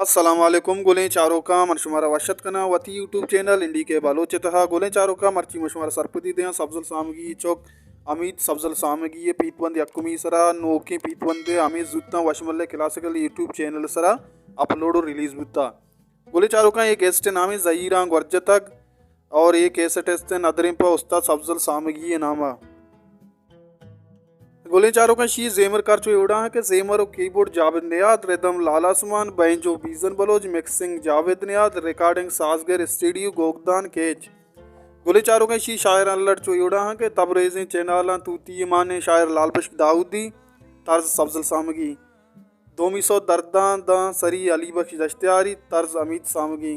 अस्सलाम वालेकुम गोलें चारों का मरशुमारा वशत कना वती यूट्यूब चैनल इंडी के बालोचतहा गोलें चारों का मर्ची मशुमारा सरपति दें सब्जल सामगी चौक अमित सब्जल सामगी ये पीतवंद यक्कुमी सरा नोकी पीतवंद अमित जुत्ता वशमल्ले क्लासिकल यूट्यूब चैनल सरा अपलोड रिलीज बुत्ता गोले चारों का एक गेस्ट नाम है जहीरा गर्जतक और ये कैसेट एस्ते नदरिम पर उस्ताद सब्जल सामगी ये नामा गोले चारों का शी जेमर कर चो एवड़ा है कि जेमर और keyboard Javed Niyad rhythm Lala Suman banjo Bijan Baloch mixing Javed Niyad recording Sajgar studio गोगदान केज गोले चारों का शी शायर अल्लड़ चो एवड़ा है कि तबरेज़ चैनाला तूती माने शायर लाल बख्श दाऊदी तर्ज सब्जल सामगी दोमीसो दर्दां दा सरी अली बख्श दश्तियारी तर्ज अमित सामगी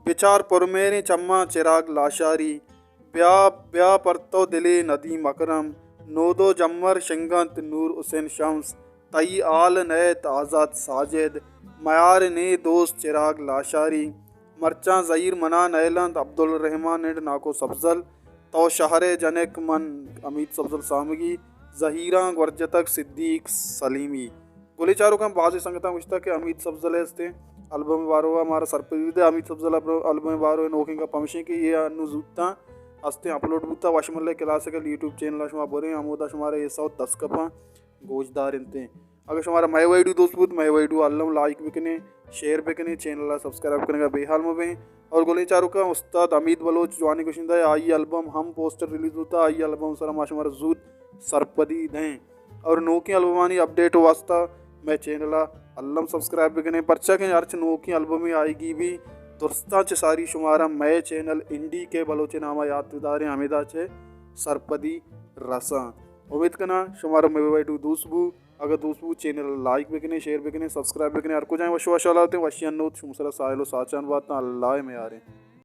बिचार पुरमेरे चम्मा चिराग लाशारी ब्या ब्या परतो दिले नदीम अकरम नोदो जम्मर शिंगंत नूर हुसैन शम्स तई आल नैत आज़ाद साजिद मयार ने दोस्त चिराग लाशारी मरचा ज़हीर मना नैलंद अब्दुल रहमान एंड नाको सब्जल तो शहर जनक मन अमित सब्जल सामगी जहीरा गर्जतक सिद्दीक सलीमी गोली चारों का बाज़ संगता मुश्ता के अमित सब्जल है अल्बम वारो हमारा सरपरीद अमित सब्जल अल्बम वारो नोकिंग का पमशे की ये अनुजूता हस्ते अपलोड बुता वाशमल्ले क्लासिकल यूट्यूब चैनल शुमा बोरे आमोदा शुमारे ये सौ तस्कपा गोजदार इनते अगर शुमारा मैं वाइडू दोस्त बुत मैं वाइडू अल्लम लाइक बिकने शेयर बिकने चैनल सब्सक्राइब करने का बेहाल में बें और गोले चारों का उस्ताद अमित बलोच जवानी कुशिंदा आई एल्बम हम पोस्टर रिलीज होता आई एल्बम सरा माशुमारा जूद सरपदी दें और नो की एल्बमानी अपडेट वास्ता मैं चैनल अल्लम सब्सक्राइब बिकने पर्चा के अर्च नो की एल्बम आएगी भी दुरस्ता च सारी शुमारा मैं चैनल इंडी के बलोचे नामा याददार हमेदा चे सरपदी रसा उम्मीद करना शुमारा मैं बैठू दूसबू अगर दूसबू चैनल लाइक बिकने शेयर बिकने सब्सक्राइब बिकने हर को जाए वशवाशालाते वशियन नोत शुमसरा साहिलो साचान बात अल्लाह में आ रहे